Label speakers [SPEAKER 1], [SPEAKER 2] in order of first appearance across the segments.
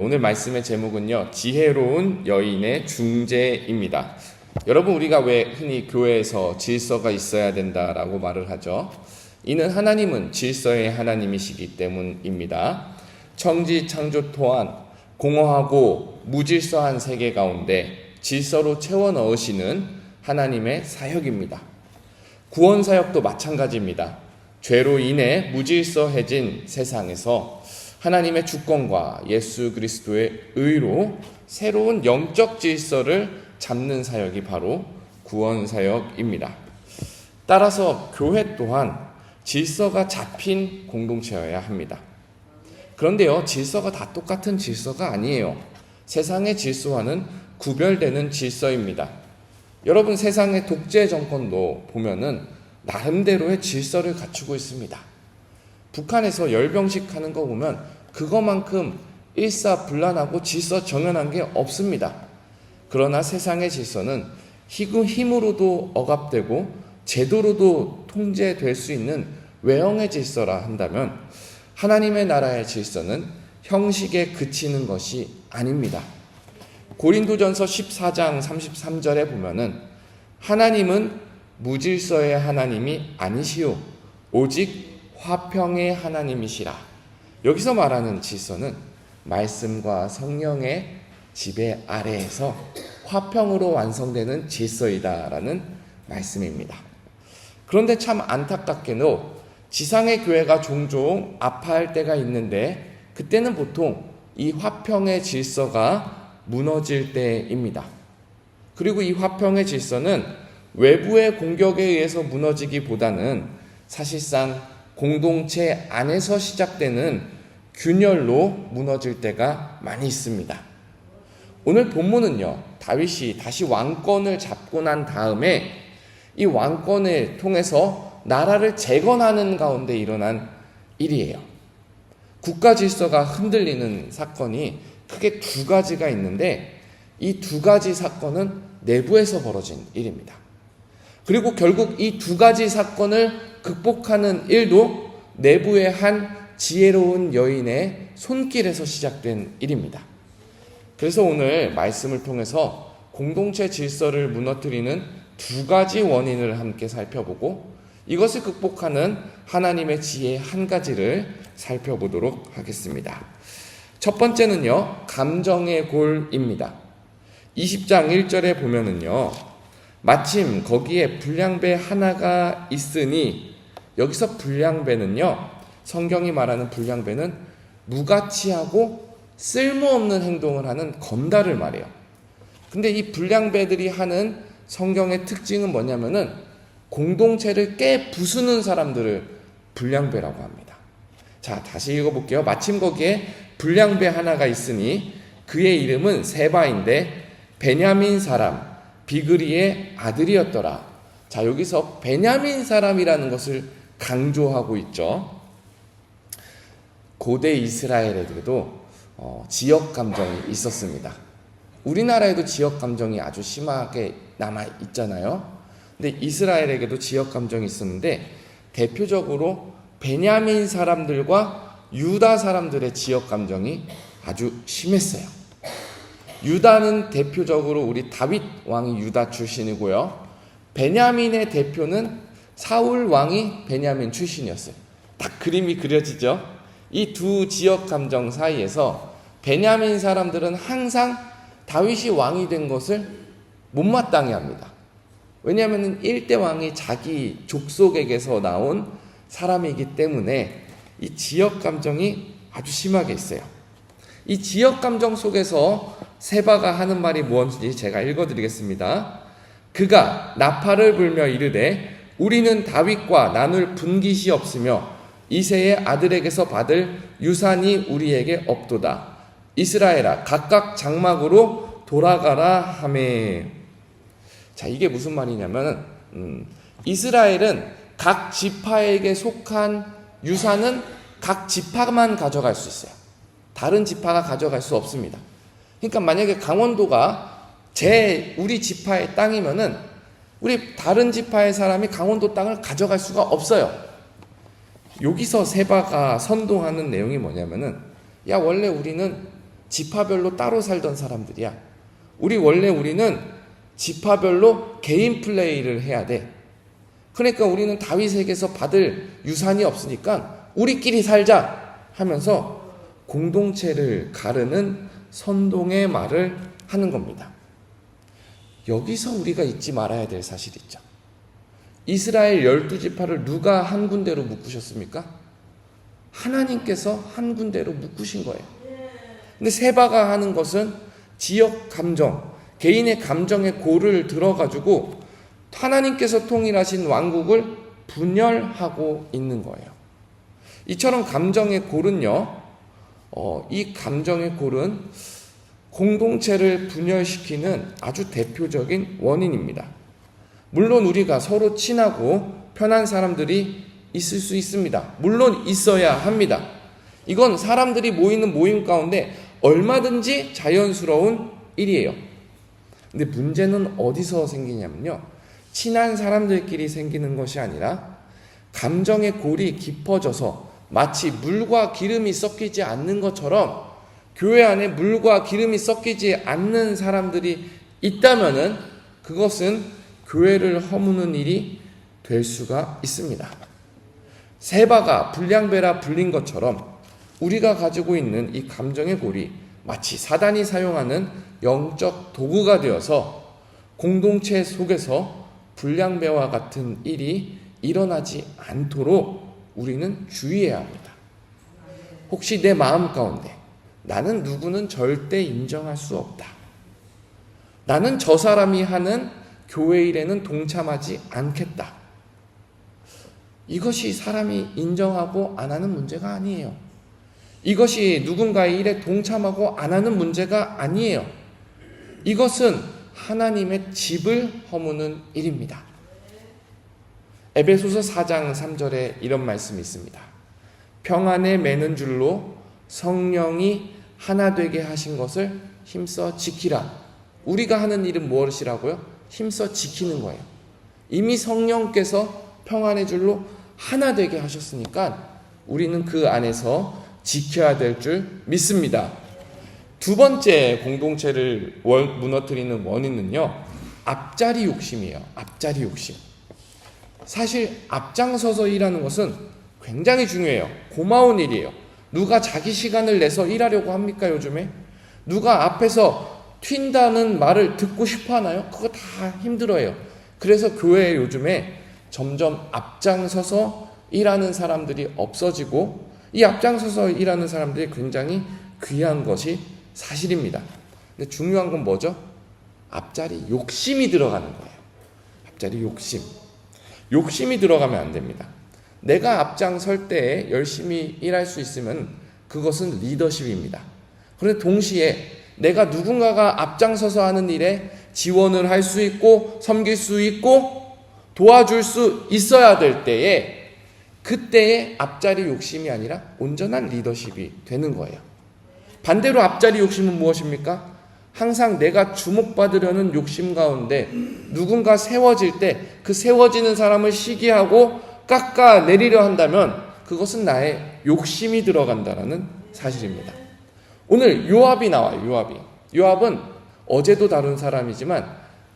[SPEAKER 1] 오늘 말씀의 제목은요, 지혜로운 여인의 중재입니다. 여러분, 우리가 왜 흔히 교회에서 질서가 있어야 된다라고 말을 하죠? 이는 하나님은 질서의 하나님이시기 때문입니다. 천지 창조 또한 공허하고 무질서한 세계 가운데 질서로 채워 넣으시는 하나님의 사역입니다. 구원 사역도 마찬가지입니다. 죄로 인해 무질서해진 세상에서 하나님의 주권과 예수 그리스도의 의로 새로운 영적 질서를 잡는 사역이 바로 구원 사역입니다. 따라서 교회 또한 질서가 잡힌 공동체여야 합니다. 그런데요, 질서가 다 똑같은 질서가 아니에요. 세상의 질서와는 구별되는 질서입니다. 여러분, 세상의 독재 정권도 보면은 나름대로의 질서를 갖추고 있습니다. 북한에서 열병식 하는 거 보면 그거만큼 일사불란하고 질서 정연한 게 없습니다. 그러나 세상의 질서는 힘으로도 억압되고 제도로도 통제될 수 있는 외형의 질서라 한다면 하나님의 나라의 질서는 형식에 그치는 것이 아닙니다. 고린도전서 14장 33절에 보면은 하나님은 무질서의 하나님이 아니시오 오직 화평의 하나님이시라. 여기서 말하는 질서는 말씀과 성령의 지배 아래에서 화평으로 완성되는 질서이다라는 말씀입니다. 그런데 참 안타깝게도 지상의 교회가 종종 아파할 때가 있는데 그때는 보통 이 화평의 질서가 무너질 때입니다. 그리고 이 화평의 질서는 외부의 공격에 의해서 무너지기보다는 사실상 공동체 안에서 시작되는 균열로 무너질 때가 많이 있습니다. 오늘 본문은요, 다윗이 다시 왕권을 잡고 난 다음에 이 왕권을 통해서 나라를 재건하는 가운데 일어난 일이에요. 국가 질서가 흔들리는 사건이 크게 두 가지가 있는데 이 두 가지 사건은 내부에서 벌어진 일입니다. 그리고 결국 이 두 가지 사건을 극복하는 일도 내부의 한 지혜로운 여인의 손길에서 시작된 일입니다. 그래서 오늘 말씀을 통해서 공동체 질서를 무너뜨리는 두 가지 원인을 함께 살펴보고 이것을 극복하는 하나님의 지혜 한 가지를 살펴보도록 하겠습니다. 첫 번째는요, 감정의 골입니다. 20장 1절에 보면은요, 마침 거기에 불량배 하나가 있으니, 여기서 불량배는요, 성경이 말하는 불량배는 무가치하고 쓸모없는 행동을 하는 건달을 말해요. 근데 이 불량배들이 하는 성경의 특징은 뭐냐면은 공동체를 깨 부수는 사람들을 불량배라고 합니다. 자, 다시 읽어볼게요. 마침 거기에 불량배 하나가 있으니 그의 이름은 세바인데 베냐민 사람 비그리의 아들이었더라. 자, 여기서 베냐민 사람이라는 것을 강조하고 있죠. 고대 이스라엘에도 지역 감정이 있었습니다. 우리나라에도 지역 감정이 아주 심하게 남아 있잖아요. 근데 이스라엘에게도 지역 감정이 있었는데 대표적으로 베냐민 사람들과 유다 사람들의 지역 감정이 아주 심했어요. 유다는 대표적으로 우리 다윗 왕이 유다 출신이고요. 베냐민의 대표는 사울 왕이 베냐민 출신이었어요. 딱 그림이 그려지죠. 이 두 지역 감정 사이에서 베냐민 사람들은 항상 다윗이 왕이 된 것을 못마땅해 합니다. 왜냐하면 1대 왕이 자기 족속에게서 나온 사람이기 때문에 이 지역 감정이 아주 심하게 있어요. 이 지역 감정 속에서 세바가 하는 말이 무엇인지 제가 읽어드리겠습니다. 그가 나팔을 불며 이르되 우리는 다윗과 나눌 분깃이 없으며 이새의 아들에게서 받을 유산이 우리에게 없도다. 이스라엘아 각각 장막으로 돌아가라 하매. 자, 이게 무슨 말이냐면 이스라엘은 각 지파에게 속한 유산은 각 지파만 가져갈 수 있어요. 다른 지파가 가져갈 수 없습니다. 그러니까 만약에 강원도가 우리 지파의 땅이면은 우리 다른 지파의 사람이 강원도 땅을 가져갈 수가 없어요. 여기서 세바가 선동하는 내용이 뭐냐면은, 야, 원래 우리는 지파별로 따로 살던 사람들이야. 우리는 지파별로 개인 플레이를 해야 돼. 그러니까 우리는 다윗에게서 받을 유산이 없으니까 우리끼리 살자 하면서 공동체를 가르는 선동의 말을 하는 겁니다. 여기서 우리가 잊지 말아야 될 사실이 있죠. 이스라엘 12지파를 누가 한 군데로 묶으셨습니까? 하나님께서 한 군데로 묶으신 거예요. 근데 세바가 하는 것은 지역 감정, 개인의 감정의 골을 들어가지고 하나님께서 통일하신 왕국을 분열하고 있는 거예요. 이처럼 감정의 골은요, 이 감정의 골은 공동체를 분열시키는 아주 대표적인 원인입니다. 물론 우리가 서로 친하고 편한 사람들이 있을 수 있습니다. 물론 있어야 합니다. 이건 사람들이 모이는 모임 가운데 얼마든지 자연스러운 일이에요. 근데 문제는 어디서 생기냐면요, 친한 사람들끼리 생기는 것이 아니라 감정의 골이 깊어져서 마치 물과 기름이 섞이지 않는 것처럼 교회 안에 물과 기름이 섞이지 않는 사람들이 있다면은 그것은 교회를 허무는 일이 될 수가 있습니다. 세바가 불량배라 불린 것처럼 우리가 가지고 있는 이 감정의 골이 마치 사단이 사용하는 영적 도구가 되어서 공동체 속에서 불량배와 같은 일이 일어나지 않도록 우리는 주의해야 합니다. 혹시 내 마음 가운데 나는 누구는 절대 인정할 수 없다, 나는 저 사람이 하는 교회 일에는 동참하지 않겠다, 이것이 사람이 인정하고 안 하는 문제가 아니에요. 이것이 누군가의 일에 동참하고 안 하는 문제가 아니에요. 이것은 하나님의 집을 허무는 일입니다. 에베소서 4장 3절에 이런 말씀이 있습니다. 평안에 매는 줄로 성령이 하나 되게 하신 것을 힘써 지키라. 우리가 하는 일은 무엇이라고요? 힘써 지키는 거예요. 이미 성령께서 평안의 줄로 하나 되게 하셨으니까 우리는 그 안에서 지켜야 될 줄 믿습니다. 두 번째 공동체를 무너뜨리는 원인은요, 앞자리 욕심이에요. 앞자리 욕심. 사실 앞장서서 일하는 것은 굉장히 중요해요. 고마운 일이에요. 누가 자기 시간을 내서 일하려고 합니까, 요즘에? 누가 앞에서 튄다는 말을 듣고 싶어 하나요? 그거 다 힘들어요. 그래서 교회에 요즘에 점점 앞장서서 일하는 사람들이 없어지고, 이 앞장서서 일하는 사람들이 굉장히 귀한 것이 사실입니다. 근데 중요한 건 뭐죠? 앞자리 욕심이 들어가는 거예요. 앞자리 욕심. 욕심이 들어가면 안 됩니다. 내가 앞장설 때에 열심히 일할 수 있으면 그것은 리더십입니다. 그런데 동시에 내가 누군가가 앞장서서 하는 일에 지원을 할 수 있고 섬길 수 있고 도와줄 수 있어야 될 때에, 그때의 앞자리 욕심이 아니라 온전한 리더십이 되는 거예요. 반대로 앞자리 욕심은 무엇입니까? 항상 내가 주목받으려는 욕심 가운데 누군가 세워질 때 그 세워지는 사람을 시기하고 깎아내리려 한다면 그것은 나의 욕심이 들어간다는 사실입니다. 오늘 요압이 나와요. 요압은 어제도 다룬 사람이지만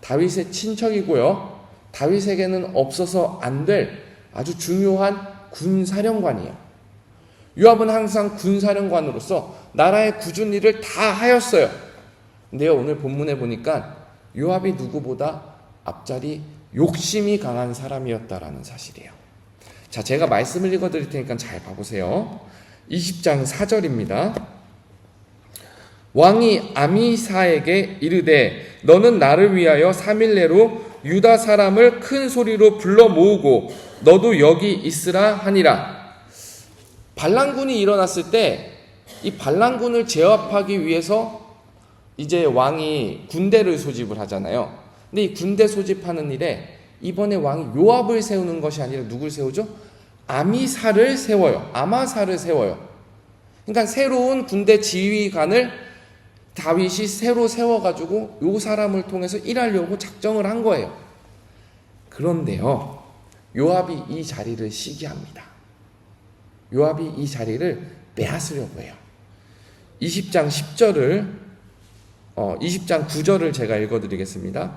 [SPEAKER 1] 다윗의 친척이고요, 다윗에게는 없어서 안 될 아주 중요한 군사령관이에요. 요압은 항상 군사령관으로서 나라의 굳은 일을 다 하였어요. 근데 오늘 본문에 보니까 요압이 누구보다 앞자리 욕심이 강한 사람이었다라는 사실이에요. 자, 제가 말씀을 읽어드릴 테니까 잘 봐보세요. 20장 4절입니다. 왕이 아미사에게 이르되 너는 나를 위하여 3일 내로 유다 사람을 큰 소리로 불러 모으고 너도 여기 있으라 하니라. 반란군이 일어났을 때 이 반란군을 제압하기 위해서 이제 왕이 군대를 소집을 하잖아요. 근데 이 군대 소집하는 일에 이번에 왕이 요압을 세우는 것이 아니라 누굴 세우죠? 아미사를 세워요. 아마사를 세워요. 그러니까 새로운 군대 지휘관을 다윗이 새로 세워가지고 요 사람을 통해서 일하려고 작정을 한 거예요. 그런데요, 요압이 이 자리를 시기합니다. 요압이 이 자리를 빼앗으려고 해요. 20장 10절을 20장 9절을 제가 읽어드리겠습니다.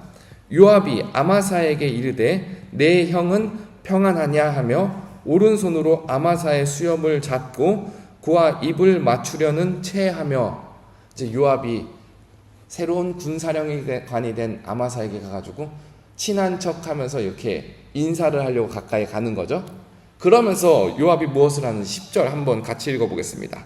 [SPEAKER 1] 요압이 아마사에게 이르되 내 형은 평안하냐 하며 오른손으로 아마사의 수염을 잡고 그와 입을 맞추려는 체하며, 이제 요압이 새로운 군사령관이 된 아마사에게 가가지고 친한 척하면서 이렇게 인사를 하려고 가까이 가는 거죠. 그러면서 요압이 무엇을 하는 10절 한번 같이 읽어보겠습니다.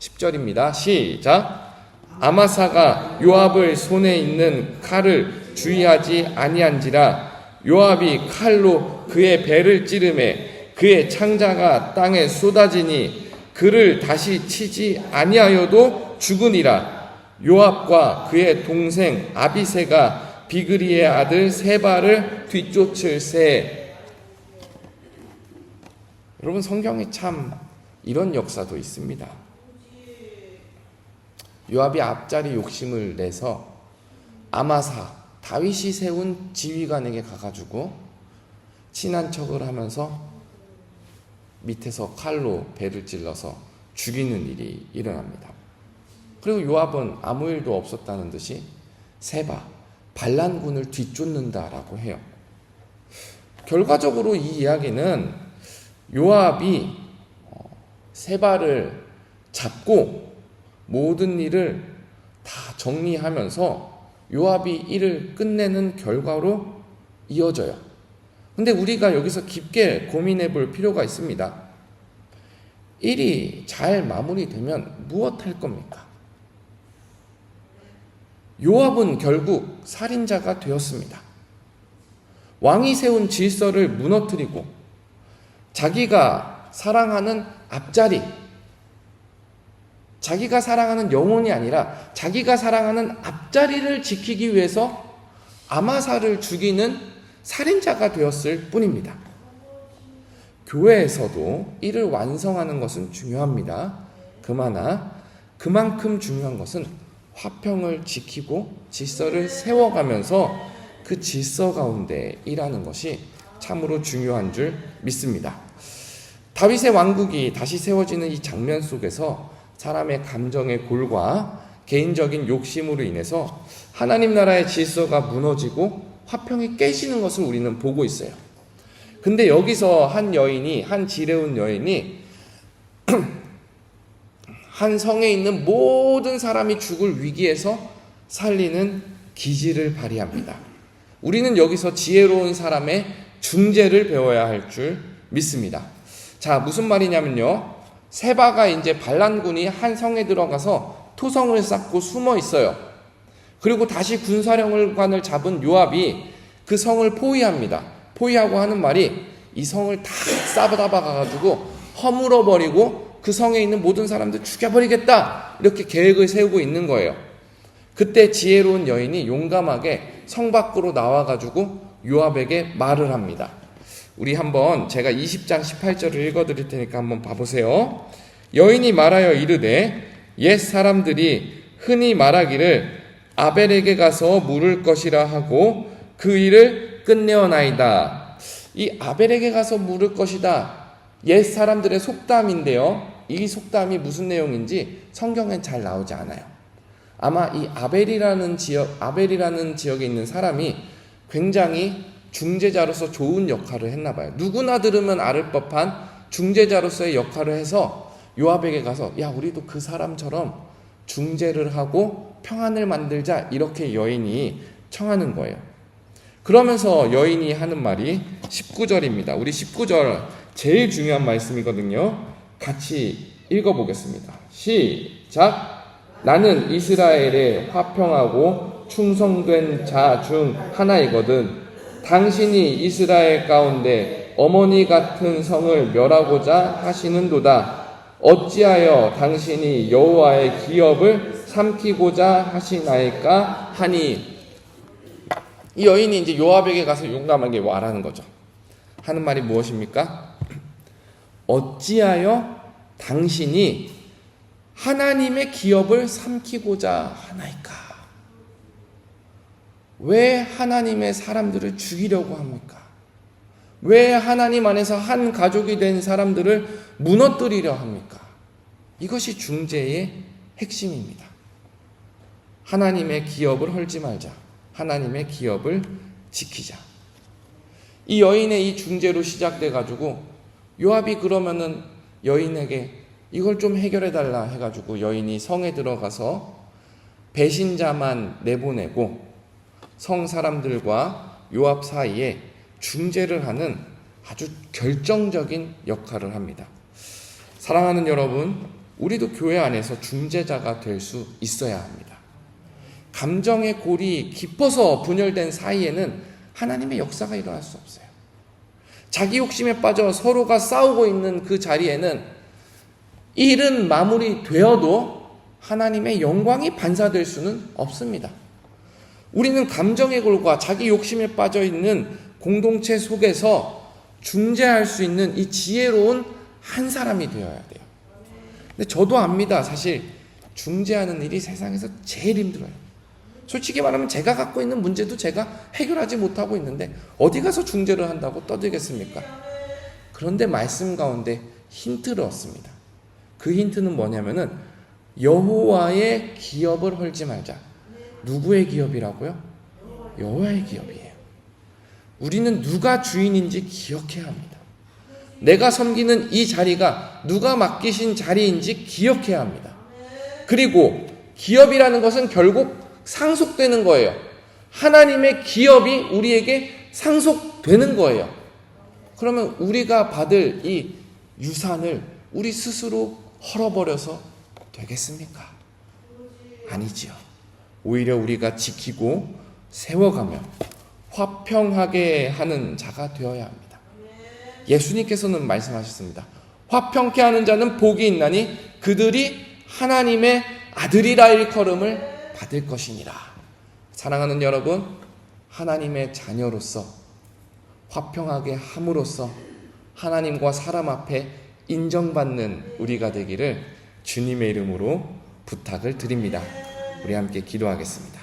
[SPEAKER 1] 10절입니다. 시작. 아마사가 요압의 손에 있는 칼을 주의하지 아니한지라 요압이 칼로 그의 배를 찌르매 그의 창자가 땅에 쏟아지니 그를 다시 치지 아니하여도 죽으니라. 요압과 그의 동생 아비새가 비그리의 아들 세바를 뒤쫓을세. 여러분, 성경에 참 이런 역사도 있습니다. 요압이 앞자리 욕심을 내서 아마사, 다윗이 세운 지휘관에게 가가지고 친한 척을 하면서 밑에서 칼로 배를 찔러서 죽이는 일이 일어납니다. 그리고 요압은 아무 일도 없었다는 듯이 세바, 반란군을 뒤쫓는다라고 해요. 결과적으로 이 이야기는 요압이 세바를 잡고 모든 일을 다 정리하면서 요압이 일을 끝내는 결과로 이어져요. 근데 우리가 여기서 깊게 고민해 볼 필요가 있습니다. 일이 잘 마무리되면 무엇 할 겁니까? 요압은 결국 살인자가 되었습니다. 왕이 세운 질서를 무너뜨리고 자기가 사랑하는 앞자리, 자기가 사랑하는 영혼이 아니라 자기가 사랑하는 앞자리를 지키기 위해서 아마사를 죽이는 살인자가 되었을 뿐입니다. 교회에서도 이를 완성하는 것은 중요합니다. 그러나 그만큼 중요한 것은 화평을 지키고 질서를 세워가면서 그 질서 가운데 일하는 것이 참으로 중요한 줄 믿습니다. 다윗의 왕국이 다시 세워지는 이 장면 속에서 사람의 감정의 골과 개인적인 욕심으로 인해서 하나님 나라의 질서가 무너지고 화평이 깨지는 것을 우리는 보고 있어요. 근데 여기서 한 지레온 여인이 한 성에 있는 모든 사람이 죽을 위기에서 살리는 기지를 발휘합니다. 우리는 여기서 지혜로운 사람의 중재를 배워야 할 줄 믿습니다. 자, 무슨 말이냐면요. 세바가 이제 반란군이 한 성에 들어가서 토성을 쌓고 숨어 있어요. 그리고 다시 군사령관을 잡은 요압이 그 성을 포위합니다. 포위하고 하는 말이 이 성을 다 싸잡아가지고 허물어버리고 그 성에 있는 모든 사람들 죽여버리겠다, 이렇게 계획을 세우고 있는 거예요. 그때 지혜로운 여인이 용감하게 성 밖으로 나와가지고 요압에게 말을 합니다. 우리 한번 제가 20장 18절을 읽어드릴 테니까 한번 봐보세요. 여인이 말하여 이르되 옛 사람들이 흔히 말하기를 아벨에게 가서 물을 것이라 하고 그 일을 끝내어나이다. 이 아벨에게 가서 물을 것이다, 옛 사람들의 속담인데요. 이 속담이 무슨 내용인지 성경엔 잘 나오지 않아요. 아마 이 아벨이라는 지역에 있는 사람이 굉장히 중재자로서 좋은 역할을 했나 봐요. 누구나 들으면 알 법한 중재자로서의 역할을 해서 요압에게 가서 야, 우리도 그 사람처럼 중재를 하고 평안을 만들자, 이렇게 여인이 청하는 거예요. 그러면서 여인이 하는 말이 19절입니다. 우리 19절 제일 중요한 말씀이거든요. 같이 읽어보겠습니다. 시작. 나는 이스라엘에 화평하고 충성된 자 중 하나이거든. 당신이 이스라엘 가운데 어머니 같은 성을 멸하고자 하시는도다. 어찌하여 당신이 여호와의 기업을 삼키고자 하시나이까 하니. 이 여인이 이제 요압에게 가서 용감하게 말하는 거죠. 하는 말이 무엇입니까? 어찌하여 당신이 하나님의 기업을 삼키고자 하나이까? 왜 하나님의 사람들을 죽이려고 합니까? 왜 하나님 안에서 한 가족이 된 사람들을 무너뜨리려 합니까? 이것이 중재의 핵심입니다. 하나님의 기업을 헐지 말자. 하나님의 기업을 지키자. 이 여인의 이 중재로 시작돼 가지고 요압이 그러면은 여인에게 이걸 좀 해결해 달라 해가지고 여인이 성에 들어가서 배신자만 내보내고 성 사람들과 요압 사이에 중재를 하는 아주 결정적인 역할을 합니다. 사랑하는 여러분, 우리도 교회 안에서 중재자가 될 수 있어야 합니다. 감정의 골이 깊어서 분열된 사이에는 하나님의 역사가 일어날 수 없어요. 자기 욕심에 빠져 서로가 싸우고 있는 그 자리에는 일은 마무리되어도 하나님의 영광이 반사될 수는 없습니다. 우리는 감정의 골과 자기 욕심에 빠져 있는 공동체 속에서 중재할 수 있는 이 지혜로운 한 사람이 되어야 돼요. 근데 저도 압니다. 사실 중재하는 일이 세상에서 제일 힘들어요. 솔직히 말하면 제가 갖고 있는 문제도 제가 해결하지 못하고 있는데 어디 가서 중재를 한다고 떠들겠습니까? 그런데 말씀 가운데 힌트를 얻습니다. 그 힌트는 뭐냐면은 여호와의 기업을 헐지 말자. 누구의 기업이라고요? 여호와의 기업이에요. 우리는 누가 주인인지 기억해야 합니다. 내가 섬기는 이 자리가 누가 맡기신 자리인지 기억해야 합니다. 그리고 기업이라는 것은 결국 상속되는 거예요. 하나님의 기업이 우리에게 상속되는 거예요. 그러면 우리가 받을 이 유산을 우리 스스로 헐어버려서 되겠습니까? 아니지요. 오히려 우리가 지키고 세워가며 화평하게 하는 자가 되어야 합니다. 예수님께서는 말씀하셨습니다. 화평케 하는 자는 복이 있나니 그들이 하나님의 아들이라 일컬음을 받을 것이니라. 사랑하는 여러분, 하나님의 자녀로서 화평하게 함으로써 하나님과 사람 앞에 인정받는 우리가 되기를 주님의 이름으로 부탁을 드립니다. 우리 함께 기도하겠습니다.